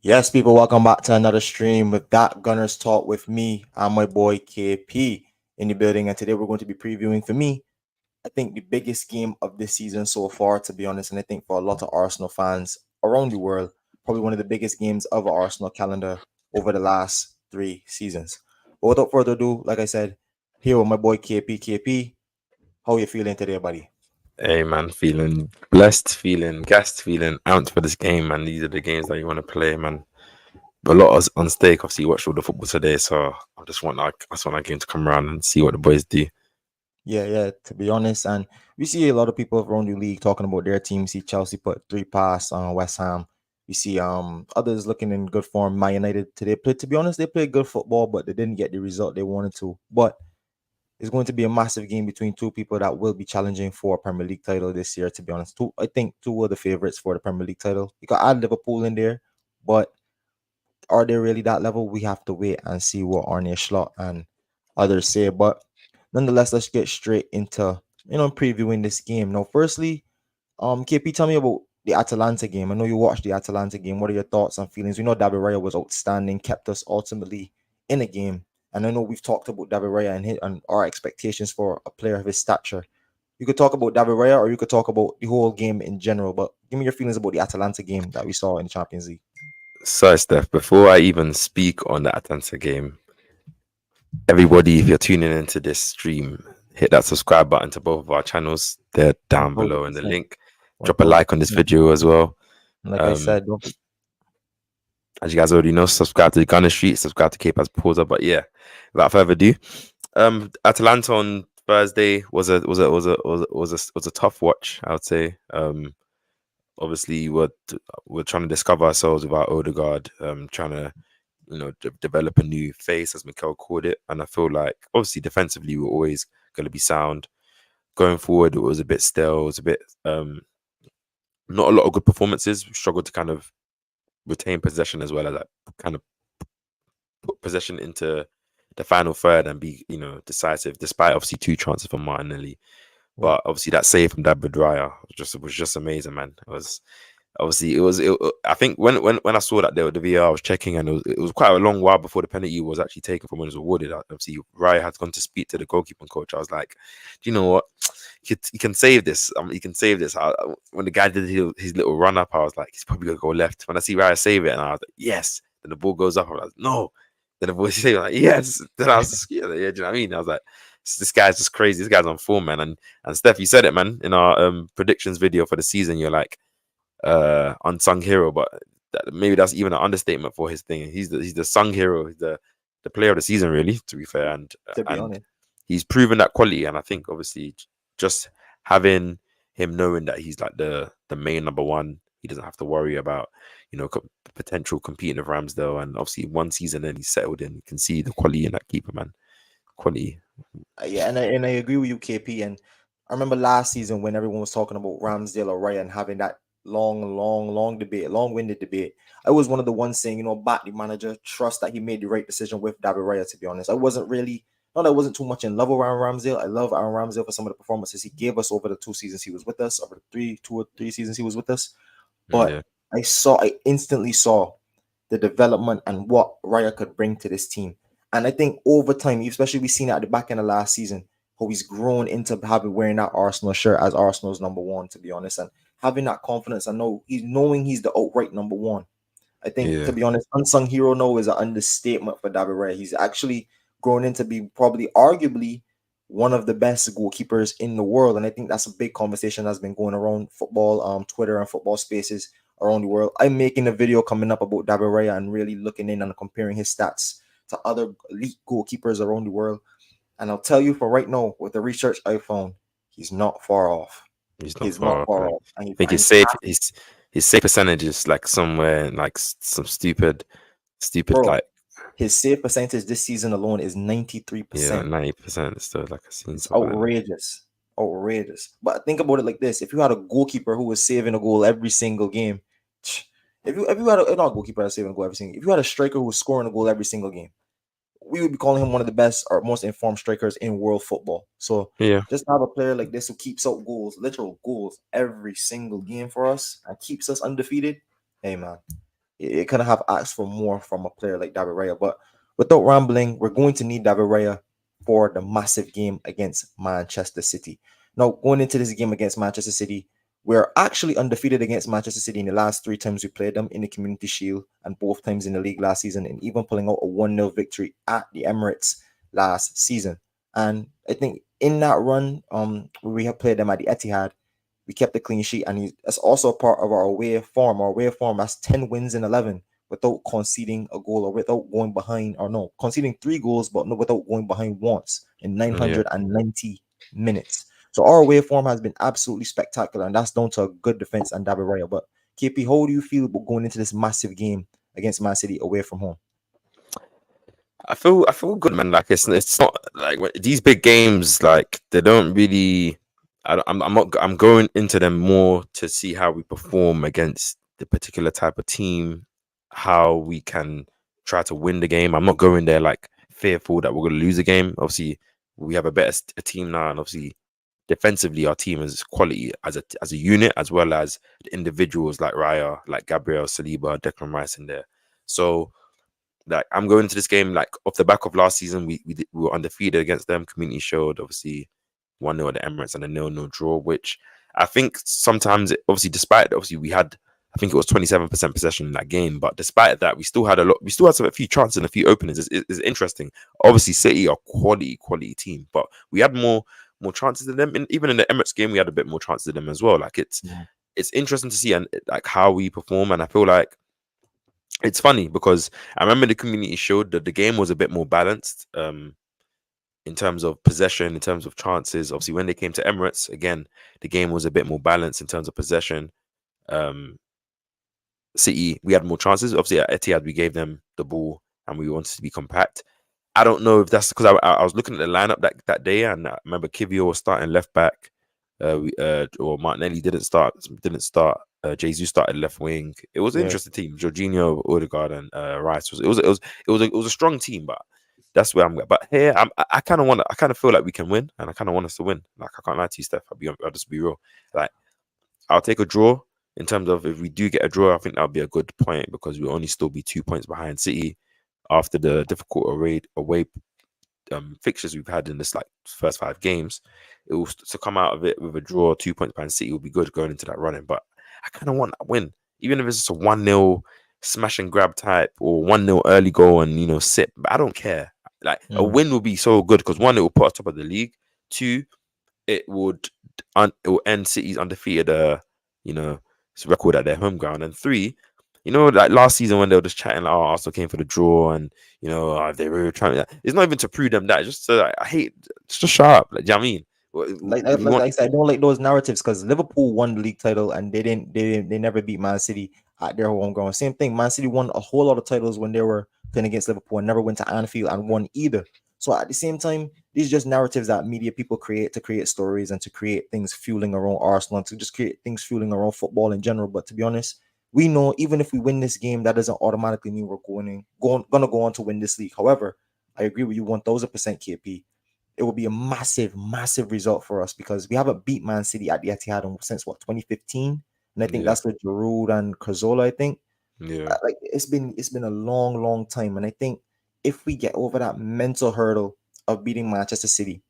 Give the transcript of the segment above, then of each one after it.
Yes, people, welcome back to another stream with That Gunners Talk with me. I'm my boy KP in the building, and today we're going to be previewing for me, I think, the biggest game of this season so far, to be honest. And I think for a lot of Arsenal fans around the world, probably one of the biggest games of our Arsenal calendar over the last 3 seasons. But without further ado, like I said, here with my boy KP. KP, how you feeling today, buddy? Hey man, feeling blessed, feeling gassed, feeling amped for this game, man. These are the games that you want to play, man. A lot is on stake. Obviously, you watched all the football today, so I just want that game to come around and see what the boys do. Yeah, to be honest. And we see a lot of people around the league talking about their team. See Chelsea put three past on West Ham. We see others looking in good form. Man United today played, to be honest, they played good football, but they didn't get the result they wanted to. But it's going to be a massive game between two people that will be challenging for a Premier League title this year, to be honest. I think two of the favorites for the Premier League title. You got add Liverpool in there, but are they really that level? We have to wait and see what Arne Slot and others say. But nonetheless, let's get straight into previewing this game. Now, firstly, KP, tell me about the Atalanta game. I know you watched the Atalanta game. What are your thoughts and feelings? We know David Raya was outstanding, kept us ultimately in a game. And I know we've talked about David Raya and our expectations for a player of his stature. You could talk about David Raya or you could talk about the whole game in general, but give me your feelings about the Atalanta game that we saw in the Champions League. So, Steph, before I even speak on the Atalanta game, everybody, if you're tuning into this stream, hit that subscribe button to both of our channels. They're down below in the 1,000%. link. Drop a like on this 1,000%. video as well. Like I Um, said, don't as you guys already know, subscribe to the Gunner Street, subscribe to Cape as Porter. But yeah, without further ado, Atalanta on Thursday was a tough watch, I would say. Obviously, we're trying to discover ourselves with our Odegaard, trying to develop a new face, as Mikel called it. And I feel like obviously defensively we're always going to be sound. Going forward, it was a bit stale. It was a bit not a lot of good performances. We struggled to kind of retain possession as well as like kind of put possession into the final third and be decisive, despite obviously two chances from Martinelli. yeah. But obviously that save from David Raya was just amazing, man. It was obviously it was. I think when I saw that the VR, I was checking, and it was quite a long while before the penalty was actually taken from when it was awarded. Obviously, Raya had gone to speak to the goalkeeping coach. I was like, do you know what? He can save this. He can save this. When the guy did his little run up, I was like, he's probably gonna go left. When I see Raya save it, and I was like, yes. Then the ball goes up. I was like, no. Then the voice say like, yes. Then I was just, yeah, do you know what I mean? I was like, this guy's just crazy. This guy's on form, man. And Steph, you said it, man, in our predictions video for the season. You're like unsung hero, but maybe that's even an understatement for his thing. He's the sung hero. He's the player of the season, really. To be fair, To be and honest. he's proven that quality. And I think obviously just having him knowing that he's like the main number one, he doesn't have to worry about potential competing with Ramsdale. And obviously one season in, he's settled in. You can see the quality in that keeper, man. Quality. Yeah, and I agree with you, KP. And I remember last season when everyone was talking about Ramsdale or Ryan having that long debate, long-winded debate. I was one of the ones saying, back the manager, trust that he made the right decision with David Raya, to be honest. I wasn't really, not I wasn't too much in love with Aaron Ramsdale. I love Aaron Ramsdale for some of the performances he gave us over the 2 seasons he was with us, over the 2 or 3 seasons he was with us. But Yeah. I instantly saw the development and what Raya could bring to this team. And I think over time, especially we've seen it at the back end of last season, how he's grown into having wearing that Arsenal shirt as Arsenal's number one, to be honest, and having that confidence. I know he's knowing he's the outright number one. I think, to Yeah. be honest, unsung hero no is an understatement for David Raya. He's actually grown into be probably arguably one of the best goalkeepers in the world. And I think that's a big conversation that's been going around football, Twitter and football spaces around the world. I'm making a video coming up about David Raya and really looking in and comparing his stats to other elite goalkeepers around the world. And I'll tell you for right now, with the research I found, he's not far off. He's not He's not far off, far man. off. I think And his safe his safe percentage is like somewhere in like some stupid bro, like his save percentage this season alone is yeah, like 93%. 90%. So like I've seen It's something like that. outrageous. Outrageous. But think about it like this. If you had a goalkeeper who was saving a goal every single game, if you had not a goalkeeper that's saving a goal every single, if you had a striker who was scoring a goal every single game, we would be calling him one of the best or most informed strikers in world football. So Yeah, just to have a player like this who keeps out goals, literal goals every single game for us and keeps us undefeated. Hey man, it kind of have asked for more from a player like David Raya. But without rambling, we're going to need David Raya for the massive game against Manchester City. Now, going into this game against Manchester City, we're actually undefeated against Manchester City in the last 3 times we played them in the Community Shield and both times in the league last season, and even pulling out a 1-0 victory at the Emirates last season. And I think in that run, we have played them at the Etihad. We kept a clean sheet, and that's also a part of our away form. Our away form has 10 wins in 11 without conceding a goal or without going behind, or no, conceding 3 goals, but no, without going behind once in Yeah. 990 minutes. So our away form has been absolutely spectacular, and that's down to a good defense and David Raya. But KP, how do you feel about going into this massive game against Man City away from home? I feel good, man. Like it's not like these big games, like they don't really. I'm not. I'm going into them more to see how we perform against the particular type of team, how we can try to win the game. I'm not going there like fearful that we're going to lose a game. Obviously, we have a team now, and obviously defensively, our team is quality as a unit as well as the individuals like Raya, like Gabriel Saliba, Declan Rice in there. So like I'm going to this game like off the back of last season, we were undefeated against them. Community Shield, obviously 1-0 at the Emirates and a 0-0 draw, which I think sometimes obviously we had, I think it was 27% possession in that game, but despite that we still had a few chances and a few openings. It's interesting. Obviously City are quality team, but we had more chances than them. And even in the Emirates game we had a bit more chances than them as well. Like it's interesting to see and like how we perform, and I feel like it's funny because I remember the Community Shield that the game was a bit more balanced in terms of possession, in terms of chances. Obviously, when they came to Emirates, again, the game was a bit more balanced in terms of possession. City, we had more chances. Obviously, at Etihad, we gave them the ball and we wanted to be compact. I don't know if that's because I was looking at the lineup that day, and I remember Kivio was starting left back, or Martinelli didn't start. Jesus started left wing. It was an Yeah. interesting team. Jorginho, Odegaard, and Rice was a strong team, but that's where I'm at. But here, I kind of feel like we can win, and I kind of want us to win. Like I can't lie to you, Steph. I'll just be real. Like I'll take a draw. In terms of if we do get a draw, I think that'll be a good point because we'll only still be 2 points behind City after the difficult away fixtures we've had in this like first 5 games. It will to come out of it with a draw, 2 points behind City will be good going into that running. But I kind of want that win, even if it's just a 1-0 smash and grab type or 1-0 early goal and sit. But I don't care. Like a win will be so good because 1, it will put us top of the league. 2, it will end City's undefeated record at their home ground. And 3, like last season when they were just chatting like, oh, Arsenal came for the draw and they were trying. It's not even to prove them that. It's just I hate. Just shut up. Like, do you know what I mean? Like I said, I don't like those narratives because Liverpool won the league title and they never beat Man City at their home ground. Same thing, Man City won a whole lot of titles when they were playing against Liverpool and never went to Anfield and won either. So at the same time, these are just narratives that media people create to create stories and to create things fueling around Arsenal and to just create things fueling around football in general. But to be honest, we know even if we win this game, that doesn't automatically mean we're gonna go on to win this league. However, I agree with you 1000%, KP. It will be a massive, massive result for us because we haven't beat Man City at the Etihad since 2015, and I think that's with Giroud and Cazorla. I think, like it's been a long, long time, and I think if we get over that mental hurdle of beating Manchester City,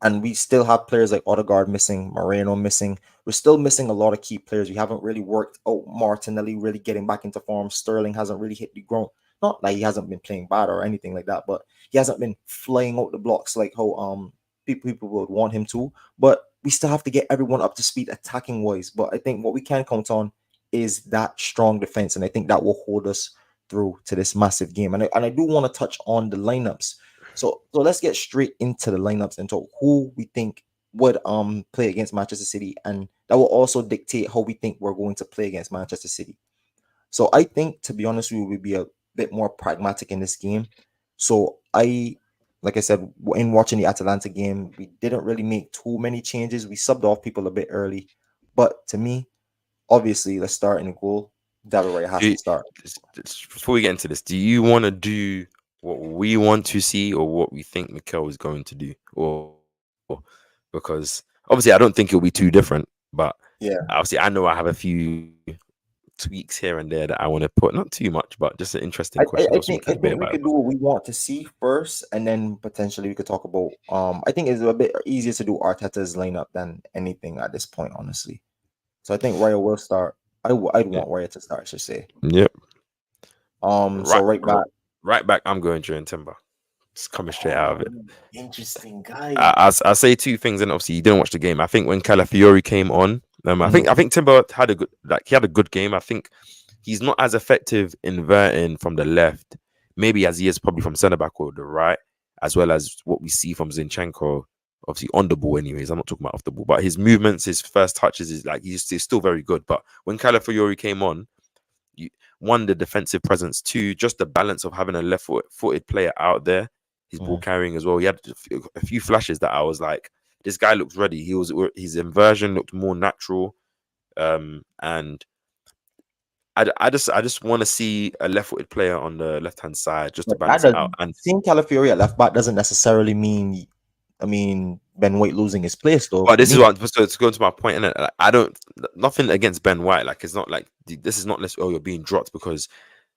and we still have players like Odegaard missing, Moreno missing, we're still missing a lot of key players. We haven't really worked out Martinelli really getting back into form. Sterling hasn't really hit the ground. Not like he hasn't been playing bad or anything like that, but he hasn't been flying out the blocks like how people would want him to. But we still have to get everyone up to speed attacking wise. But I think what we can count on is that strong defense, and I think that will hold us through to this massive game. And I do want to touch on the lineups. So let's get straight into the lineups and talk who we think would play against Manchester City, and that will also dictate how we think we're going to play against Manchester City. So I think, to be honest, we will be a bit more pragmatic in this game. So like I said, in watching the Atalanta game, we didn't really make too many changes. We subbed off people a bit early, but to me, obviously, let's start in the goal. David Raya has to start. Before we get into this, do you want to do what we want to see or what we think Mikel is going to do? Or because obviously I don't think it'll be too different, but Yeah, obviously I know I have a few tweaks here and there that I want to put. Not too much, but just an interesting question. Also, we I can debate think we about it. could do what we want to see first, and then potentially we could talk about. I think it's a bit easier to do Arteta's lineup than anything at this point, honestly. So I think Raya will start. I'd Yeah. want Raya to start, I should say. Yep. So right back. Right back. I'm going Jurrien Timber. Just coming straight out of it. Interesting guy. I say two things, and obviously you didn't watch the game. I think when Calafiori came on, I think Timber had a good game. I think he's not as effective inverting from the left, maybe as he is probably from centre back or the right, as well as what we see from Zinchenko. Obviously on the ball, anyways. I'm not talking about off the ball, but his movements, his first touches is like he's still very good. But when Calafiori came on, one, the defensive presence, two, just the balance of having a left-footed player out there, his ball carrying as well. He had a few flashes that I was like, this guy looks ready. His inversion looked more natural, and I just want to see a left-footed player on the left-hand side just to balance it out. And seeing Calafiori at left back doesn't necessarily mean, Ben White losing his place though. But this is what so to go to my point, and I don't nothing against Ben White. Like it's not like this is not necessarily you're being dropped because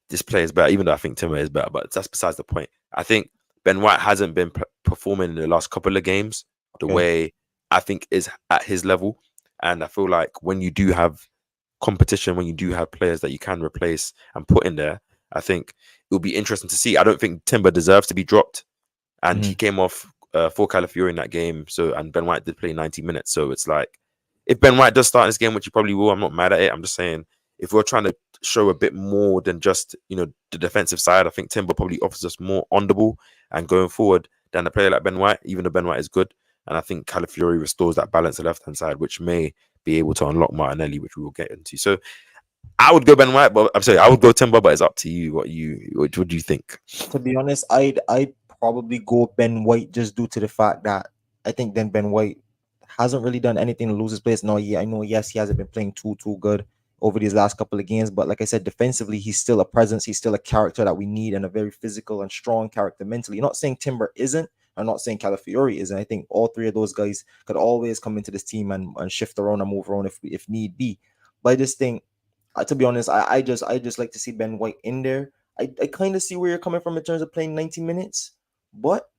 this player is better, even though I think Timber is better. But that's besides the point. I think Ben White hasn't been performing in the last couple of games the way I think is at his level, and I feel like when you do have competition, when you do have players that you can replace and put in there, I think it will be interesting to see. I don't think Timber deserves to be dropped, and he came off for Calafiori in that game. So and Ben White did play 90 minutes. So it's like if Ben White does start this game, which he probably will, I'm not mad at it. I'm just saying if we're trying to show a bit more than just the defensive side, I think Timber probably offers us more on the ball and going forward than a player like Ben White, even though Ben White is good. And I think Calafiori restores that balance to the left hand side, which may be able to unlock Martinelli, which we will get into. So I would go Ben White, but I'm sorry, I would go Timber, but it's up to you. What do you think? To be honest, I'd probably go Ben White just due to the fact that I think then Ben White hasn't really done anything to lose his place. No, yeah, I know. Yes, he hasn't been playing too good over these last couple of games, but like I said, defensively, he's still a presence. He's still a character that we need, and a very physical and strong character mentally. Not saying Timber isn't. I'm not saying Calafiori isn't. I think all three of those guys could always come into this team and shift around and move around if need be. But I just think, to be honest, I just like to see Ben White in there. I kind of see where you're coming from in terms of playing 90 minutes, but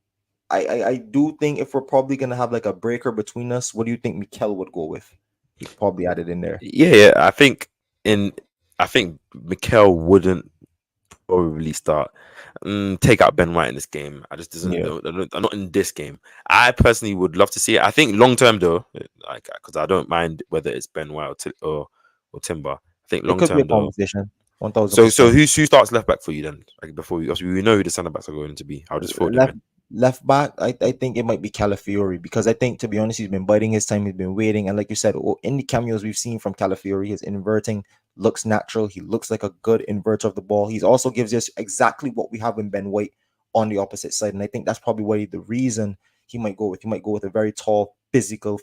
I do think if we're probably gonna have like a breaker between us, what do you think Mikel would go with? He probably added in there. Yeah, I think Mikel wouldn't probably start. Take out Ben White in this game. I just doesn't. Not in this game. I personally would love to see it. I think long term though, like because I don't mind whether it's Ben White or Timber. I think long term though. 1,000%. So who starts left back for you then? Like before we know who the centre backs are going to be. I'll just throw them in. Left back, I think it might be Calafiori because I think, to be honest, he's been biding his time. He's been waiting, and like you said, in the cameos we've seen from Calafiori, his inverting looks natural. He looks like a good inverter of the ball. He also gives us exactly what we have in Ben White on the opposite side, and I think that's probably the reason he might go with a very tall, physical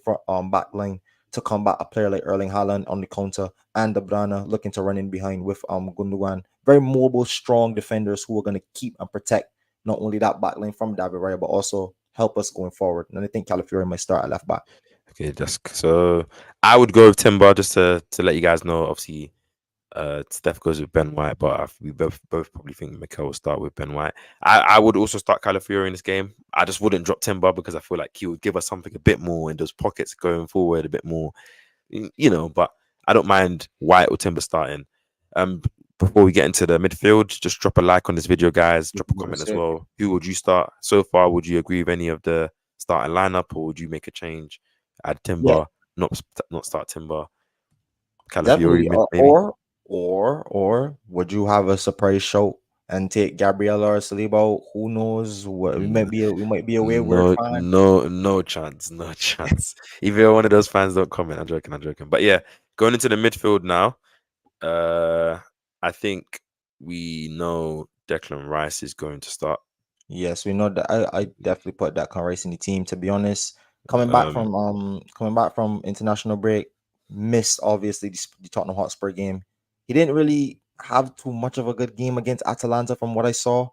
back line to combat a player like Erling Haaland on the counter and De Bruyne looking to run in behind with Gundogan. Very mobile, strong defenders who are going to keep and protect not only that back line from David Raya, but also help us going forward. And I think Calafiori might start at left back. Okay, so I would go with Timber just to let you guys know. Obviously, Steph goes with Ben White, but we both probably think Mikel will start with Ben White. I would also start Calafiori in this game. I just wouldn't drop Timber because I feel like he would give us something a bit more in those pockets going forward, a bit more, But I don't mind White or Timber starting. Before we get into the midfield, just drop a like on this video, guys. Drop a comment as well. Who would you start so far? Would you agree with any of the starting lineup, or would you make a change? Add Timber, not start Timber. Calafiori, or would you have a surprise show and take Gabriel or Saliba? Who knows? We might be a wayward fan. No chance. If you're one of those fans, don't comment. I'm joking. But yeah, going into the midfield now. I think we know Declan Rice is going to start. Yes, we know that. I definitely put Declan Rice in the team. To be honest, coming back from international break, missed obviously the Tottenham Hotspur game. He didn't really have too much of a good game against Atalanta from what I saw.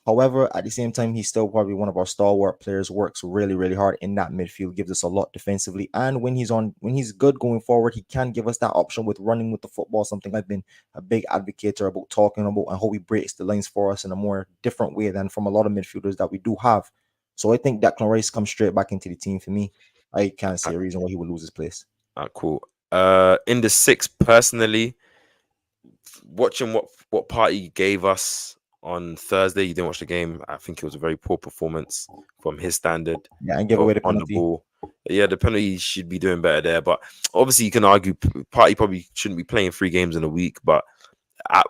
However, at the same time, he's still probably one of our stalwart players. Works really, really hard in that midfield, gives us a lot defensively. And when he's good going forward, he can give us that option with running with the football. Something I've been a big advocate about talking about, and how he breaks the lines for us in a more different way than from a lot of midfielders that we do have. So I think Declan Rice comes straight back into the team for me. I can't see a reason why he would lose his place. Cool. In the six, personally, watching what Party gave us on Thursday, you didn't watch the game. I think it was a very poor performance from his standard. Yeah, and give away the on the penalty. ball. Yeah, the penalty should be doing better there. But obviously, you can argue Party probably shouldn't be playing 3 games in a week. But I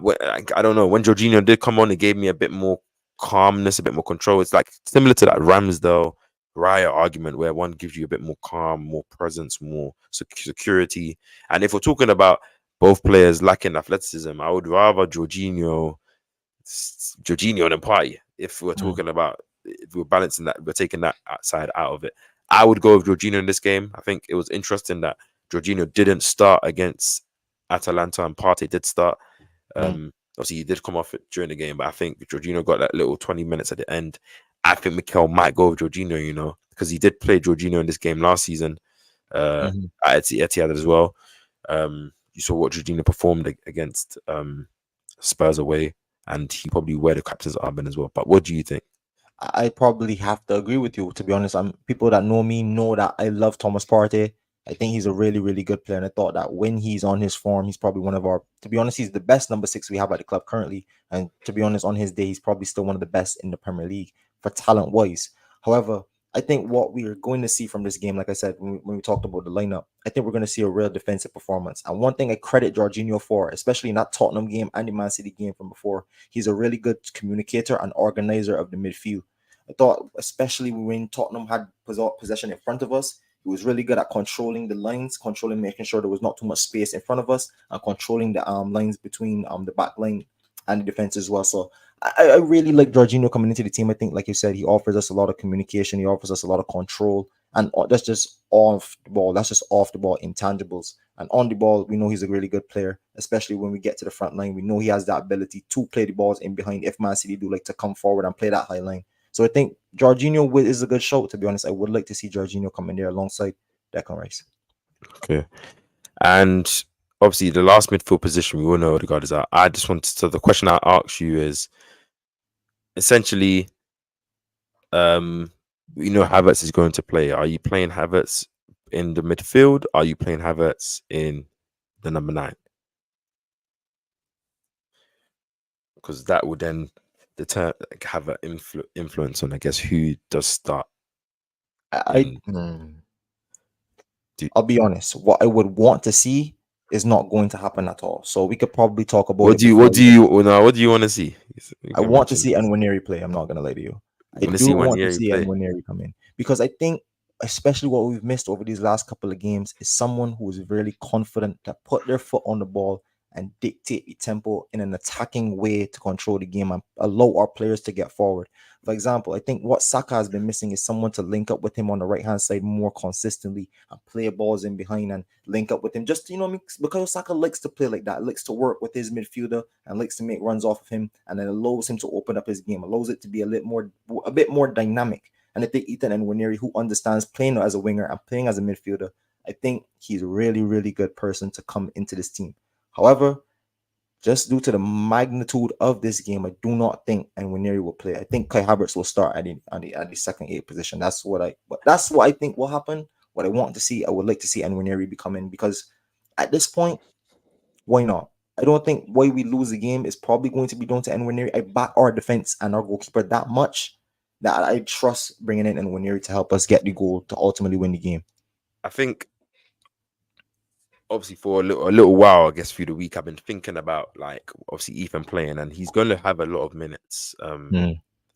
don't know. When Jorginho did come on, it gave me a bit more calmness, a bit more control. It's like similar to that Ramsdale Raya argument where one gives you a bit more calm, more presence, more security. And if we're talking about both players lacking athleticism, I would rather Jorginho than Party. If we're talking about, if we're balancing that, we're taking that side out of it. I would go with Jorginho in this game. I think it was interesting that Jorginho didn't start against Atalanta and Partey did start. Obviously, he did come off it during the game, but I think Jorginho got that little 20 minutes at the end. I think Mikel might go with Jorginho, because he did play Jorginho in this game last season at Etihad as well. You saw what Jorginho performed against Spurs away, and he probably wear the captain's armband as well. But what do you think? I probably have to agree with you, to be honest. People that know me know that I love Thomas Partey. I think he's a really, really good player. And I thought that when he's on his form, he's probably one of our, to be honest, he's the best number 6 we have at the club currently. And to be honest, on his day, he's probably still one of the best in the Premier League for talent wise. However, I think what we are going to see from this game, like I said, when we talked about the lineup, I think we're going to see a real defensive performance. And one thing I credit Jorginho for, especially in that Tottenham game and the Man City game from before, he's a really good communicator and organizer of the midfield. I thought, especially when Tottenham had possession in front of us, he was really good at controlling the lines, making sure there was not too much space in front of us, and controlling the lines between the back line and the defense as well. So I really like Jorginho coming into the team. I think, like you said, he offers us a lot of communication. He offers us a lot of control. And that's just off the ball. That's just off the ball intangibles. And on the ball, we know he's a really good player, especially when we get to the front line. We know he has that ability to play the balls in behind if Man City do like to come forward and play that high line. So I think Jorginho is a good shout, to be honest. I would like to see Jorginho come in there alongside Declan Rice. Okay. And obviously, the last midfield position, we all know Odegaard is out. I just wanted to, the question I ask you is essentially, Havertz is going to play. Are you playing Havertz in the midfield? Are you playing Havertz in the number 9? Because that would then have an influence on, I guess, who does start. I'll be honest. What I would want to see is not going to happen at all. So we could probably talk about what do you want to see? I want to see Nwaneri play. I'm not gonna lie to you. I do want to see Nwaneri come in, because I think, especially what we've missed over these last couple of games, is someone who is really confident to put their foot on the ball and dictate the tempo in an attacking way to control the game and allow our players to get forward. For example, I think what Saka has been missing is someone to link up with him on the right-hand side more consistently and play balls in behind and link up with him. Just, because Saka likes to play like that, likes to work with his midfielder and likes to make runs off of him, and then allows him to open up his game, allows it to be a bit more dynamic. And I think Ethan Nwaneri, who understands playing as a winger and playing as a midfielder, I think he's a really, really good person to come into this team. However, just due to the magnitude of this game, I do not think Nwaneri will play. I think Kai Havertz will start at the second 8 position. That's what I think will happen. What I want to see, I would like to see Nwaneri become in, because at this point, why not? I don't think why we lose the game is probably going to be down to Nwaneri. I back our defense and our goalkeeper that much that I trust bringing in Nwaneri to help us get the goal to ultimately win the game. I think, obviously, for a little while, I guess through the week, I've been thinking about, like, obviously Ethan playing, and he's going to have a lot of minutes,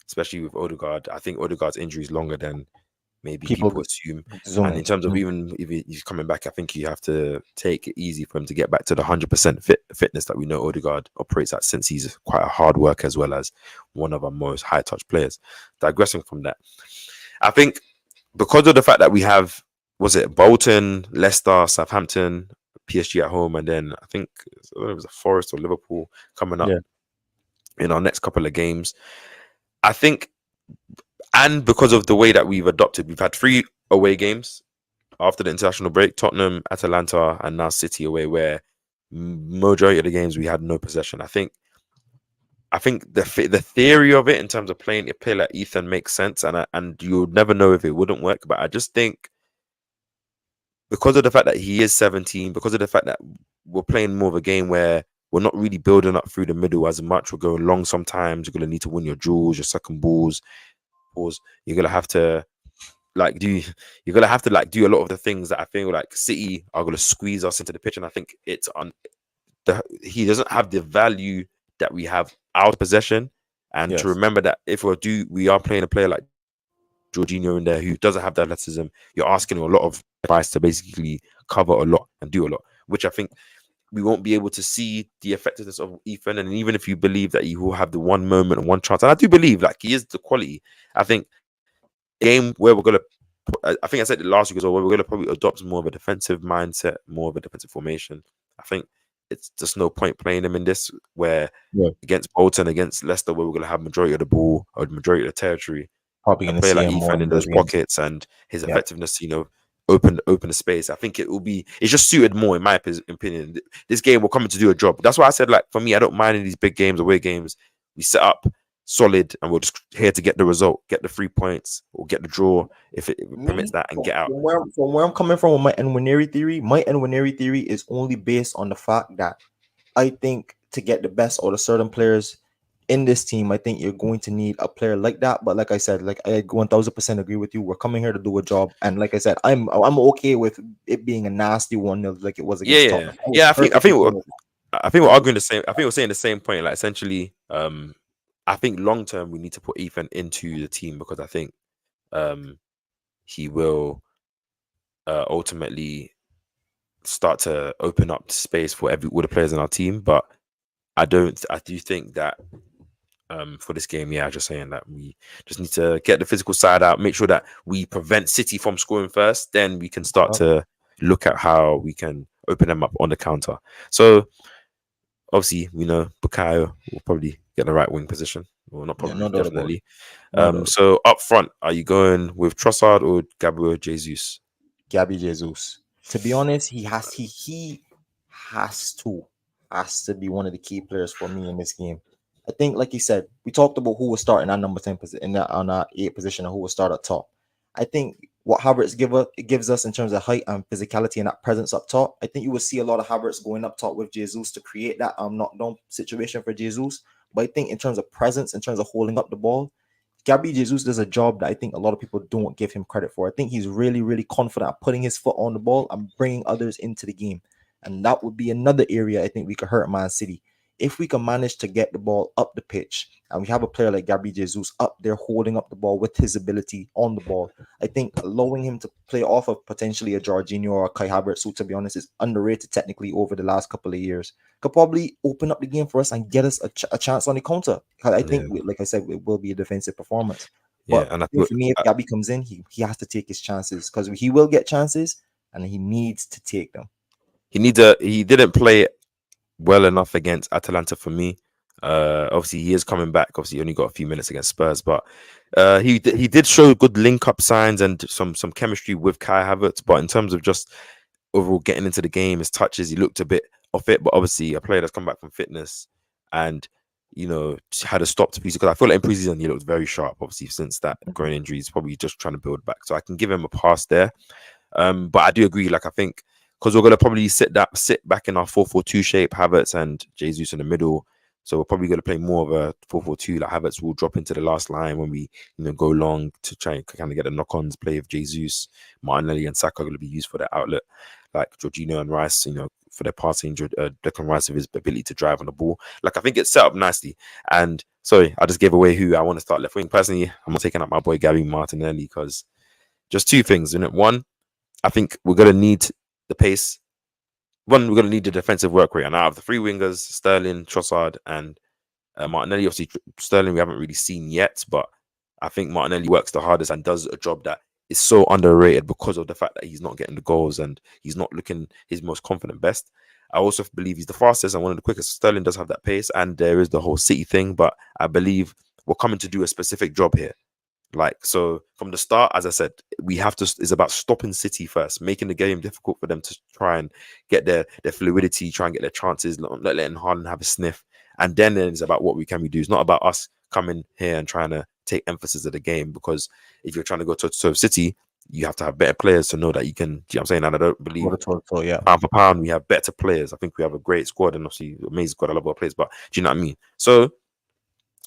especially with Odegaard. I think Odegaard's injury is longer than maybe people assume. And in terms of even if he's coming back, I think you have to take it easy for him to get back to the 100% fitness that we know Odegaard operates at, since he's quite a hard worker as well as one of our most high touch players. Digressing from that, I think because of the fact that we have, was it Bolton, Leicester, Southampton, PSG at home, and then I think it was a Forest or Liverpool coming up in our next couple of games. I think, and because of the way that we've adopted, we've had 3 away games after the international break: Tottenham, Atalanta, and now City away, where majority of the games we had no possession. I think the theory of it in terms of playing a player like Ethan makes sense, and you would never know if it wouldn't work. But I just think because of the fact that he is 17, because of the fact that we're playing more of a game where we're not really building up through the middle as much, we're going long sometimes. You're gonna need to win your duels, your second balls. You're gonna have to you're gonna have to do a lot of the things that I feel like City are gonna squeeze us into the pitch, and I think it's on he doesn't have the value that we have out of possession. And to remember that if we are playing a player like Jorginho in there who doesn't have the athleticism, you're asking a lot of advice to basically cover a lot and do a lot, which I think we won't be able to see the effectiveness of Ethan. And even if you believe that he will have the one moment and one chance, and I do believe he is the quality, I think game where we're gonna, I think I said it last week as well, where we're gonna probably adopt more of a defensive mindset, more of a defensive formation. I think it's just no point playing him in this where against Bolton, against Leicester, where we're gonna have majority of the ball or majority of the territory. Probably A gonna player see like him more Ethan in those pockets and his effectiveness, open the space. I think it's just suited more, in my opinion. This game will come to do a job. That's why I said, for me, I don't mind in these big games, away games. We set up solid and we're just here to get the result, get the 3 points or get the draw if it permits that, and get out. From where I'm coming from with my Nwaneri theory is only based on the fact that I think to get the best out of certain players in this team, I think you're going to need a player like that. But like I said, I 1000% agree with you. We're coming here to do a job, and like I said, I'm okay with it being a nasty 1-0 like it was against Tottenham. I think we're arguing the same. I think we're saying the same point. Essentially, I think long term we need to put Ethan into the team because I think he will ultimately start to open up space for all the players in our team. But I do think that for this game, just saying that we just need to get the physical side out, make sure that we prevent City from scoring first. Then we can start to look at how we can open them up on the counter. So obviously, we know Bukayo will probably get the right wing position. Well, not probably, definitely. So up front, are you going with Trossard or Gabriel Jesus? Gabby Jesus. To be honest, he has to be one of the key players for me in this game. I think, like you said, we talked about who was starting at number 10 position, on our 8 position, and who will start at top. I think what Havertz gives us in terms of height and physicality and that presence up top, I think you will see a lot of Havertz going up top with Jesus to create that knockdown situation for Jesus. But I think in terms of presence, in terms of holding up the ball, Gabby Jesus does a job that I think a lot of people don't give him credit for. I think he's really, really confident at putting his foot on the ball and bringing others into the game. And that would be another area I think we could hurt Man City. If we can manage to get the ball up the pitch and we have a player like Gabby Jesus up there holding up the ball with his ability on the ball, I think allowing him to play off of potentially a Jorginho or a Kai Havertz, who to be honest is underrated technically over the last couple of years, could probably open up the game for us and get us a chance on the counter. I think, like I said, it will be a defensive performance. But and for me, if Gabby comes in, he has to take his chances because he will get chances and he needs to take them. He didn't play well enough against Atalanta for me. Obviously, he is coming back. Obviously, he only got a few minutes against Spurs, but he did show good link-up signs and some chemistry with Kai Havertz. But in terms of just overall getting into the game, his touches, he looked a bit off it. But obviously, a player that's come back from fitness and had a stop to preseason, because I feel like in preseason he looked very sharp. Obviously, since that groin injury, he's probably just trying to build back. So I can give him a pass there. But I do agree. I think, because we're going to probably sit back in our 4-4-2 shape, Havertz and Jesus in the middle. So we're probably going to play more of a 4-4-2. Havertz will drop into the last line when we go long to try and kind of get the knock-ons, play of Jesus. Martinelli and Saka are going to be used for their outlet, like Jorginho and Rice, for their passing. Declan Rice with his ability to drive on the ball. I think it's set up nicely. And sorry, I just gave away who I want to start left wing. Personally, I'm not taking up my boy Gabby Martinelli because just two things. One, I think we're going to need the pace. One, we're going to need the defensive work rate. And out of the 3 wingers, Sterling, Trossard, and Martinelli, obviously Sterling we haven't really seen yet, but I think Martinelli works the hardest and does a job that is so underrated because of the fact that he's not getting the goals and he's not looking his most confident best. I also believe he's the fastest and one of the quickest. Sterling does have that pace, and there is the whole City thing, but I believe we're coming to do a specific job here. Like, so from the start, as I said, we have to, it's about stopping City first, making the game difficult for them to try and get their fluidity, try and get their chances, not letting Haaland have a sniff. And then it's about what we do. It's not about us coming here and trying to take emphasis of the game, because if you're trying to go to City, you have to have better players to know that you can. Do you know what I'm saying? And I don't believe yeah. pound for pound, we have better players. I think we have a great squad, and obviously amazing squad. I love our players, but do you know what I mean? So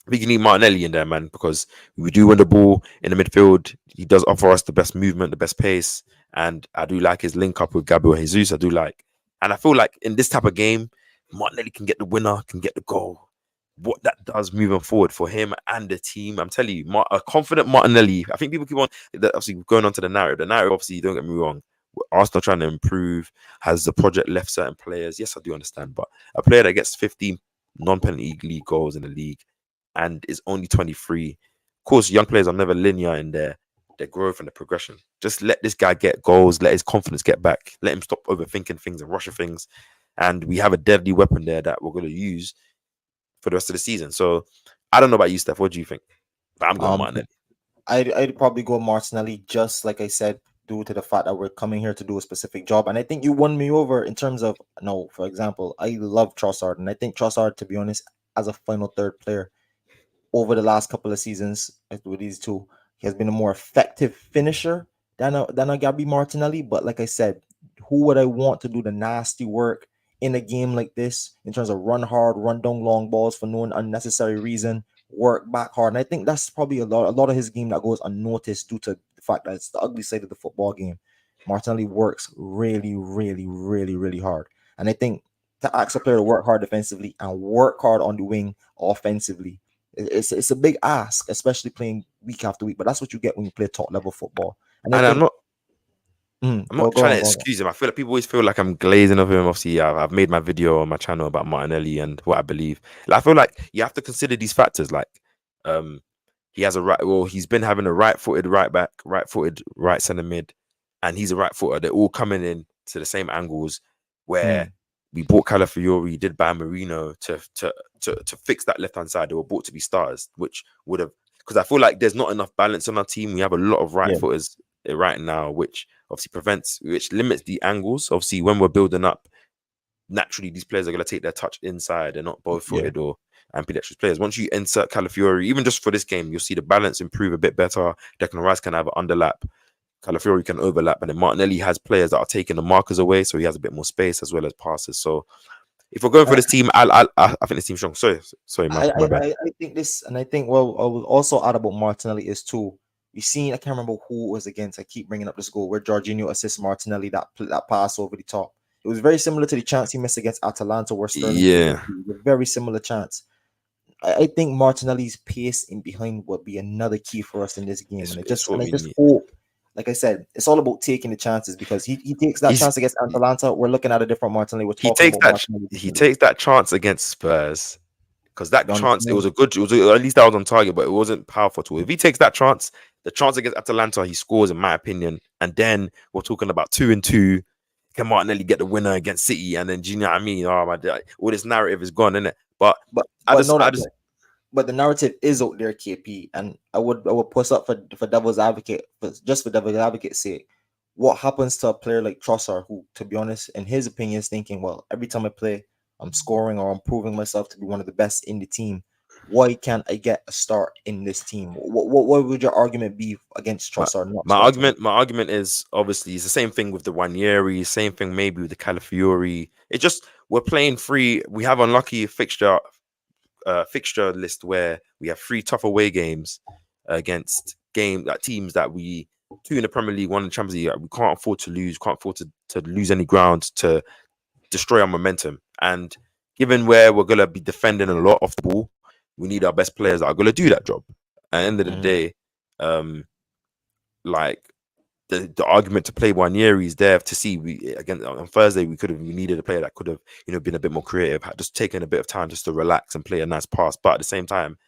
we can need Martinelli in there, man, because we do win the ball in the midfield. He does offer us the best movement, the best pace, and I do like his link up with Gabriel Jesus. I do like, and I feel like in this type of game, Martinelli can get the winner, can get the goal. What that does moving forward for him and the team, I'm telling you, a confident Martinelli. I think people keep on, obviously going on to the narrative. The narrative, obviously, don't get me wrong, Arsenal trying to improve. Has the project left certain players? Yes, I do understand, but a player that gets 15 non-penalty league goals in the league and is only 23. Of course, young players are never linear in their growth and the progression. Just let this guy get goals, let his confidence get back, let him stop overthinking things and rushing things. And we have a deadly weapon there that we're going to use for the rest of the season. So I don't know about you, Steph. What do you think? I'm going Martinelli. I'd probably go Martinelli, just like I said, due to the fact that we're coming here to do a specific job. And I think you won me over in terms of, no, for example, I love Trossard. And I think Trossard, to be honest, as a final third player over the last couple of seasons with these two, he has been a more effective finisher than a Gabby Martinelli. But like I said, who would I want to do the nasty work in a game like this in terms of run hard, run down long balls for no unnecessary reason, work back hard? And I think that's probably a lot of his game that goes unnoticed due to the fact that it's the ugly side of the football game. Martinelli works really, really, really, really hard. And I think to ask a player to work hard defensively and work hard on the wing offensively, it's a big ask, especially playing week after week. But that's what you get when you play top level football. And I'm not trying to on. excuse him. I feel like people always feel like I'm glazing over him. Obviously, I've made my video on my channel about Martinelli and what I believe. Like, I feel like you have to consider these factors. Like, he has he's been having a right-footed right back, right-footed right centre mid, and he's a right footer. They're all coming in to the same angles. Where we bought Calafiori, did buy Marino to fix that left hand side. They were bought to be stars, which would have, because I feel like there's not enough balance on our team. We have a lot of right footers right now, which obviously which limits the angles. Obviously, when we're building up, naturally these players are going to take their touch inside. They're not both footed or ambidextrous players. Once you insert Calafiori, even just for this game, you'll see the balance improve a bit better. Declan Rice can have an underlap, Calafiori can overlap, and then Martinelli has players that are taking the markers away, so he has a bit more space as well as passes. So if we're going for this team, I think this team's strong. Sorry, my bad. I think this, and I think I will also add about Martinelli is too. We've seen, I can't remember who it was against. I keep bringing up this goal where Jorginho assists Martinelli that pass over the top. It was very similar to the chance he missed against Atalanta, where Sterling a very similar chance. I think Martinelli's pace in behind would be another key for us in this game. And I just hope, like I said, it's all about taking the chances, because he takes that chance against Atalanta. We're looking at a different Martinelli. He takes that chance against Spurs, because that chance, it was at least that was on target, but it wasn't powerful at all. If he takes that chance, the chance against Atalanta, he scores, in my opinion. And then we're talking about 2-2. Can Martinelli get the winner against City? And then, do you know what I mean? Oh my God, all this narrative is gone, isn't it? But the narrative is out there, KP, and I would push up for devil's advocate, just for devil's advocate's sake. What happens to a player like Trossard, who, to be honest, in his opinion, is thinking, well, every time I play, I'm scoring or I'm proving myself to be one of the best in the team. Why can't I get a start in this team? What would your argument be against Trossard? My argument is, obviously, it's the same thing with the Ranieri, same thing maybe with the Calafiori. It's just, we're playing free. We have unlucky fixture list where we have 3 tough away games against teams that we, 2 in the Premier League, 1 in the Champions League. We can't afford to lose. Can't afford to lose any ground to destroy our momentum. And given where we're gonna be defending a lot off the ball, we need our best players that are gonna do that job. At the end of the day, like the argument to play Ranieri is there to see. Again on Thursday we needed a player that could have been a bit more creative, just taken a bit of time just to relax and play a nice pass. But at the same time,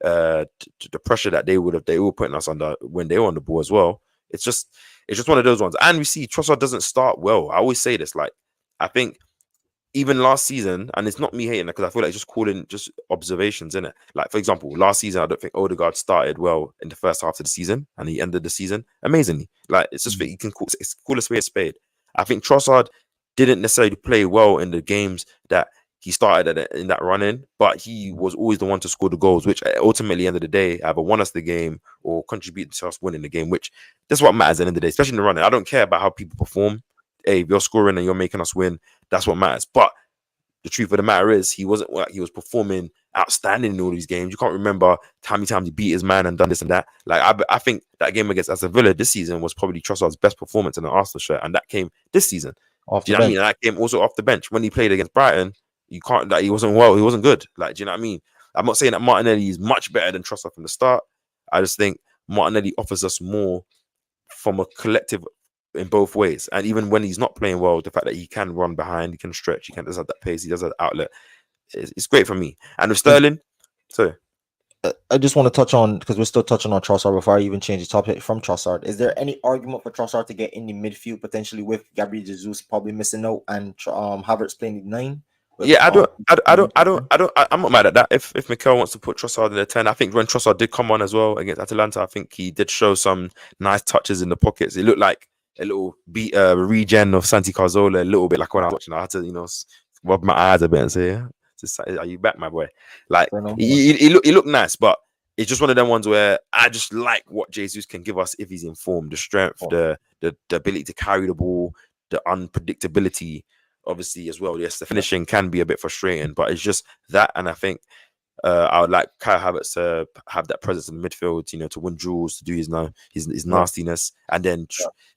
the pressure that they were putting us under when they were on the ball as well. It's just one of those ones. And we see Trossard doesn't start well. I always say this. Like, I think even last season, and it's not me hating because I feel like it's just calling just observations in it. Like for example, last season I don't think Odegaard started well in the first half of the season, and he ended the season amazingly. Like it's just you can call a spade. I think Trossard didn't necessarily play well in the games that he started in that run in, but he was always the one to score the goals, which ultimately, end of the day, either won us the game or contributed to us winning the game. Which that's what matters at the end of the day, especially in the running. I don't care about how people perform. Hey, if you're scoring and you're making us win, that's what matters. But the truth of the matter is, he wasn't like he was performing outstanding in all these games. You can't remember how many times he beat his man and done this and that. Like I think that game against Aston Villa this season was probably Trossard's best performance in an Arsenal shirt, and that came this season. Off Do the you know what I bench. mean? And that came also off the bench when he played against Brighton. You can't like he wasn't well. He wasn't good. Like, do you know what I mean? I'm not saying that Martinelli is much better than Trossard from the start. I just think Martinelli offers us more from a collective in both ways. And even when he's not playing well, the fact that he can run behind, he can stretch, he does have that pace, he does have that outlet. It's great for me. And with Sterling, so I just want to touch on, because we're still touching on Trossard before I even change the topic from Trossard. Is there any argument for Trossard to get in the midfield potentially with Gabriel Jesus probably missing out and Havertz playing the 9? Yeah, I'm not mad at that. If Mikel wants to put Trossard in the 10, I think when Trossard did come on as well against Atalanta, I think he did show some nice touches in the pockets. It looked like a little regen of Santi Cazorla, a little bit like when I was watching. I had to, rub my eyes a bit and say, yeah, are you back, my boy? Like he looked nice, but it's just one of them ones where I just like what Jesus can give us if he's informed, the strength, the ability to carry the ball, the unpredictability. Obviously, as well, yes, the finishing can be a bit frustrating, but it's just that. And I think I would like Kai Havertz to have that presence in the midfield, to win duels, to do his nastiness, and then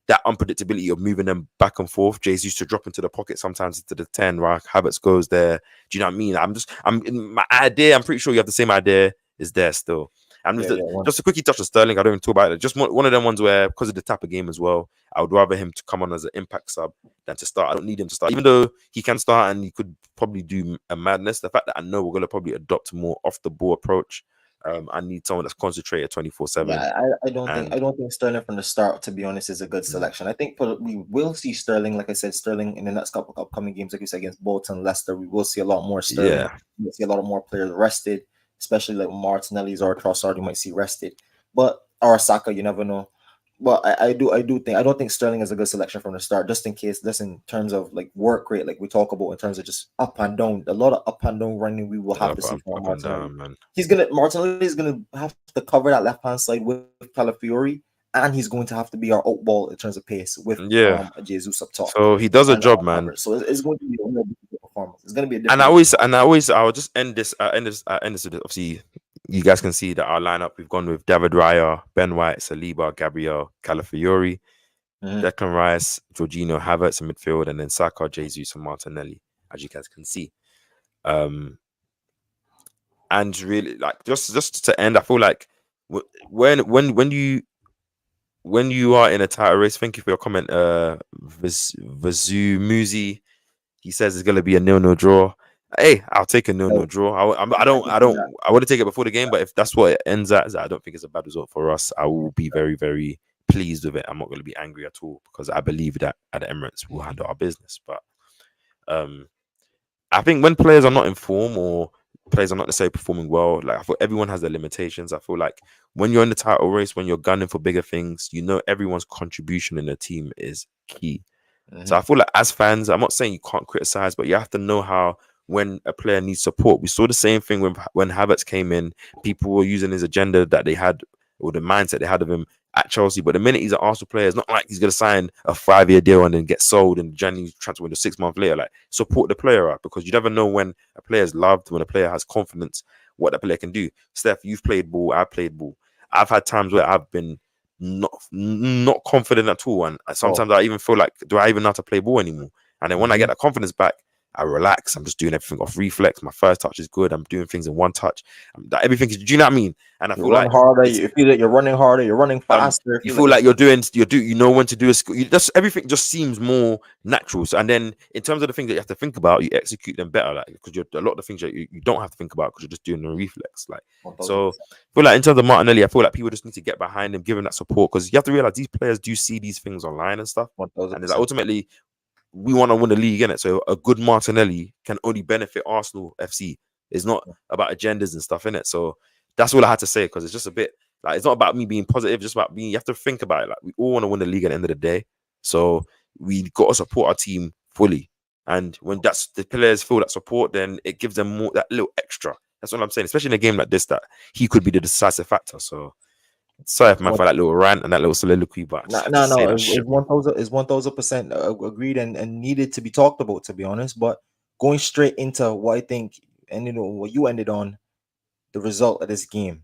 that unpredictability of moving them back and forth. Jay's used to drop into the pocket sometimes into the 10, while Havertz goes there. Do you know what I mean? My idea. I'm pretty sure you have the same idea. Is there still? And just a quickie touch of Sterling. I don't even talk about it. Just one of them ones where, because of the type of game as well, I would rather him to come on as an impact sub than to start. I don't need him to start, even though he can start and he could probably do a madness. The fact that I know we're going to probably adopt a more off the ball approach. I need someone that's concentrated 24/7. Yeah, I don't think Sterling from the start, to be honest, is a good selection. I think we will see Sterling, like I said, Sterling in the next couple of upcoming games, like you said, against Bolton, Leicester. We will see a lot more Sterling. Yeah. We'll see a lot of more players rested, especially like Martinelli's or Trossard, you might see rested. Or Saka, you never know. But I don't think Sterling is a good selection from the start, just in case, just in terms of like work rate, like we talk about in terms of just up and down, a lot of up and down running we will have to see from Martinelli. Martinelli is gonna have to cover that left hand side with Calafiori, and he's going to have to be our out ball in terms of pace with Jesus up top. So he does a job, man. So it's going to be a real difficult performance. It's going to be a different I'll just end this with, obviously, you guys can see that our lineup, we've gone with David Raya, Ben White, Saliba, Gabriel, Calafiori, Declan Rice, Jorginho, Havertz in midfield, and then Saka, Jesus, and Martinelli, as you guys can see. And really, like, just to end, I feel like when you are in a title race, thank you for your comment, Vazumuzi. He says it's gonna be a 0-0 draw. Hey, I'll take a 0-0 draw. I want to take it before the game, but if that's what it ends at, I don't think it's a bad result for us. I will be very, very pleased with it. I'm not going to be angry at all, because I believe that at the Emirates we'll handle our business. But I think when players are not in form or players are not necessarily performing well, like, I feel everyone has their limitations. I feel like when you're in the title race, when you're gunning for bigger things, everyone's contribution in the team is key. So I feel like as fans, I'm not saying you can't criticize, but you have to know how, when a player needs support. We saw the same thing when Havertz came in. People were using his agenda that they had, or the mindset they had of him at Chelsea. But the minute he's an Arsenal player, it's not like he's going to sign a 5-year deal and then get sold in January transfer window 6 months later. Like, support the player up, because you never know when a player is loved, when a player has confidence, what that player can do. Steph, you've played ball. I've played ball. I've had times where I've been not confident at all, and sometimes I even feel like, do I even know how to play ball anymore? And then when I get that confidence back, I relax. I'm just doing everything off reflex. My first touch is good. I'm doing things in one touch. Everything is. Do you know what I mean? And I feel like harder. You feel like you're running harder. You're running faster. You feel like you're doing. You know when to do a. Everything just seems more natural. So, and then in terms of the things that you have to think about, you execute them better. Like, because a lot of the things that you don't have to think about, because you're just doing a reflex. Like, so I feel like in terms of Martinelli, I feel like people just need to get behind him, give him that support, because you have to realize these players do see these things online and stuff. And it's like, ultimately, we want to win the league, innit? So a good Martinelli can only benefit Arsenal FC. It's not about agendas and stuff, innit? So that's all I had to say, because it's just a bit like, it's not about me being positive, just about being, you have to think about it. Like, we all want to win the league at the end of the day. So we got to support our team fully. And when that's the players feel that support, then it gives them more, that little extra. That's what I'm saying. Especially in a game like this, that he could be the decisive factor. So sorry, man, for that little rant and that little soliloquy, but I No, just had to no, say no. that shit. It's 1,000% agreed and needed to be talked about, to be honest. But going straight into what I think, and what you ended on, the result of this game.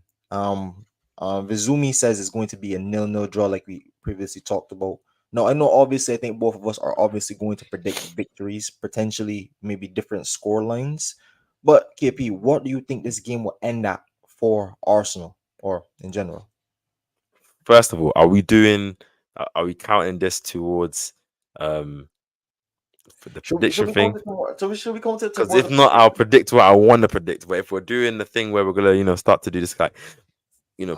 Vizumi says it's going to be a 0-0 draw, like we previously talked about. Now, I know, obviously, I think both of us are obviously going to predict victories, potentially maybe different score lines. But KP, what do you think this game will end at for Arsenal or in general? First of all, are we counting this towards for the prediction thing? Should we come to Because if not, I'll predict what I want to predict. But if we're doing the thing where we're gonna, start to do this, like,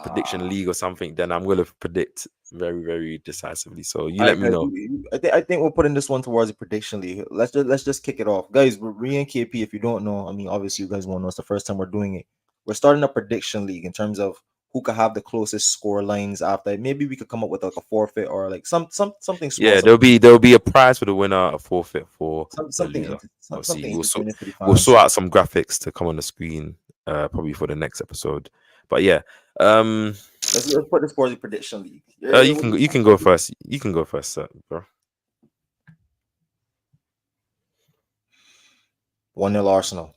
prediction league or something, then I'm gonna predict very, very decisively. So you let me know. I think we're putting this one towards a prediction league. Let's just kick it off, guys. We're re and KP. If you don't know, I mean, obviously you guys won't know. It's the first time we're doing it. We're starting a prediction league in terms of who could have the closest score lines after. Maybe we could come up with like a forfeit or like something small. Yeah, there'll be a prize for the winner, a forfeit for the loser. Something Obviously, entertaining for the we'll fans. sort out some graphics to come on the screen, probably for the next episode. But yeah, Let's put this for the prediction league. you can go first. You can go first, bro. 1-0 Arsenal.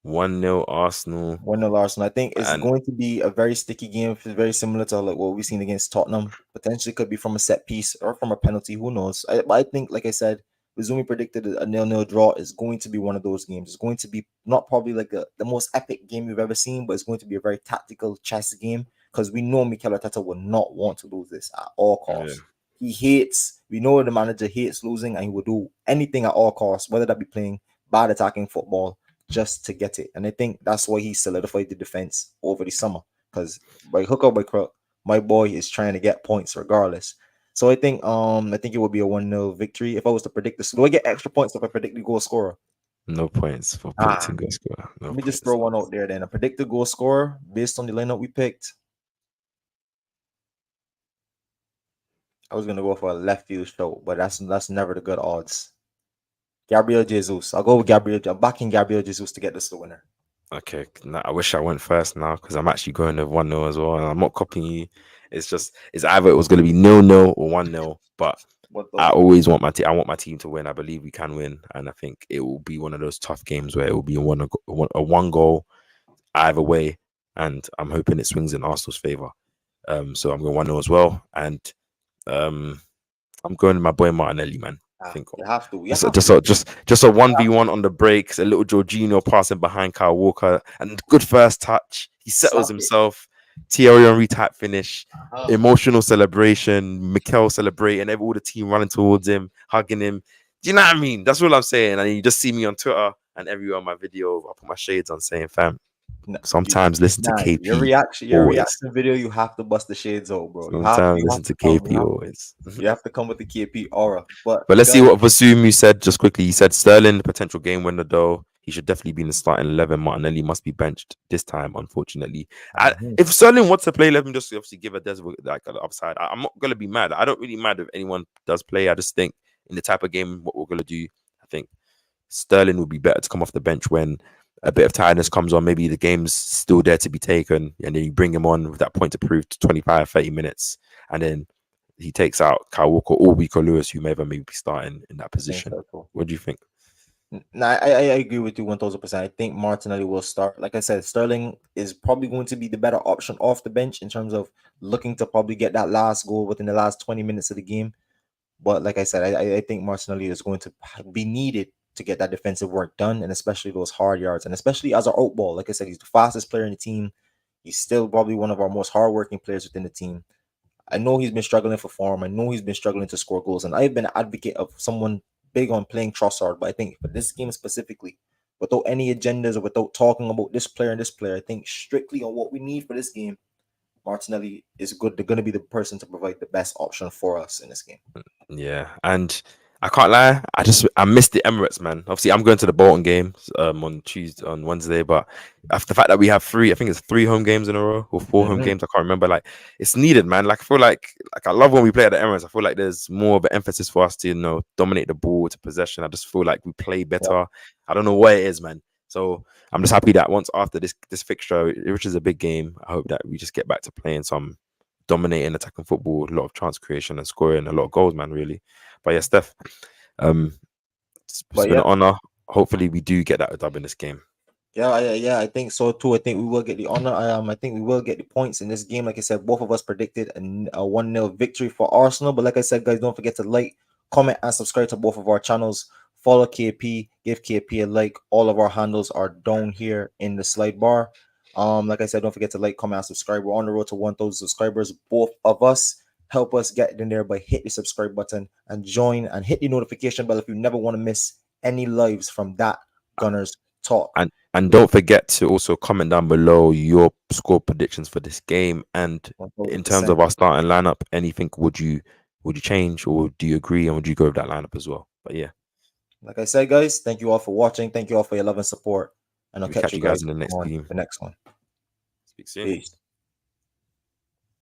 1-0 Arsenal. 1-0 Arsenal. I think it's And going to be a very sticky game. It's very similar to like what we've seen against Tottenham. Potentially could be from a set piece or from a penalty. Who knows? But I think, like I said, Bizumi predicted a 0-0 draw is going to be one of those games. It's going to be not probably like the most epic game we've ever seen, but it's going to be a very tactical chess game, because we know Mikel Arteta will not want to lose this at all costs. Yeah. We know the manager hates losing, and he will do anything at all costs, whether that be playing bad attacking football, just to get it. And I think that's why he solidified the defense over the summer, because by hook or by crook, my boy is trying to get points regardless. So I think it would be a 1-0 victory. If I was to predict this, do I get extra points if I predict the goal scorer? No points for predicting goal scorer. Let me just throw one out there then. I predict the goal scorer based on the lineup we picked. I was gonna go for a left field show, but that's never the good odds. Gabriel Jesus. I'll go with Gabriel. I'm backing Gabriel Jesus to get this the winner. Okay, I wish I went first now, because I'm actually going with 1-0 as well, and I'm not copying you. It's either it was going to be 0-0 or 1-0, but I always want my team. I want my team to win. I believe we can win, and I think it will be one of those tough games where it will be a one goal either way, and I'm hoping it swings in Arsenal's favor. So I'm going 1-0 as well, and I'm going with my boy Martinelli, man. I think you have to. Just a 1v1 on the breaks, a little Jorginho passing behind Kyle Walker, and good first touch. He settles himself. Thierry Henry type finish, emotional celebration, Mikel celebrating, all the team running towards him, hugging him. Do you know what I mean? That's what I'm saying. And you just see me on Twitter and everywhere on my video, I put my shades on saying, fam, sometimes listen to KP. Your reaction video, you have to bust the shades out, bro. Sometimes listen to KP always. You have to come with the KP aura. But let's see what Vasumi said just quickly. He said Sterling, the potential game winner, though. He should definitely be in the starting 11. Martinelli must be benched this time, unfortunately. If Sterling wants to play, let him just obviously give a like an upside. I'm not going to be mad. I don't really mad if anyone does play. I just think in the type of game, what we're going to do, I think Sterling would be better to come off the bench when a bit of tiredness comes on. Maybe the game's still there to be taken, and then you bring him on with that point to prove to 25, 30 minutes, and then he takes out Kyle Walker or Rico Lewis, who may be starting in that position. What do you think? No, I agree with you 1,000%. I think Martinelli will start. Like I said, Sterling is probably going to be the better option off the bench in terms of looking to probably get that last goal within the last 20 minutes of the game. But like I said, I think Martinelli is going to be needed to get that defensive work done, and especially those hard yards, and especially as our out ball. Like I said, he's the fastest player in the team. He's still probably one of our most hardworking players within the team. I know he's been struggling for form. I know he's been struggling to score goals, and I've been an advocate of someone big on playing Trossard. But I think for this game specifically, without any agendas or without talking about this player and this player, I think strictly on what we need for this game, Martinelli is good. They're going to be the person to provide the best option for us in this game. Yeah, and I can't lie. I missed the Emirates, man. Obviously, I'm going to the Bolton game on Wednesday, but after the fact that we have three, I think it's 3 home games in a row or 4 home Mhm. games. I can't remember. Like it's needed, man. Like I feel like I love when we play at the Emirates. I feel like there's more of an emphasis for us to dominate the ball to possession. I just feel like we play Yeah. better. I don't know what it is, man. So I'm just happy that once after this fixture, which is a big game, I hope that we just get back to playing some dominating attacking football, a lot of chance creation and scoring, a lot of goals, man. Really, but yeah, Steph. It's But been yeah, an honor. Hopefully, we do get that dub in this game. yeah, I think so too. I think we will get the honor. I think we will get the points in this game. Like I said, both of us predicted a 1-0 victory for Arsenal. But like I said, guys, don't forget to like, comment, and subscribe to both of our channels. Follow KP, give KP a like. All of our handles are down here in the slide bar. Like I said, don't forget to like, comment, and subscribe. We're on the road to 1,000 subscribers. Both of us. Help us get in there by hit the subscribe button and join and hit the notification bell if you never want to miss any lives from that Gunners Talk. And don't forget to also comment down below your score predictions for this game. And in terms 100%. of our starting lineup, anything would you change, or do you agree, and would you go with that lineup as well? But yeah, Like I said, guys, thank you all for watching. Thank you all for your love and support. And I'll we catch catch you you guys guys in the next on game. the next one. Speak soon. Peace.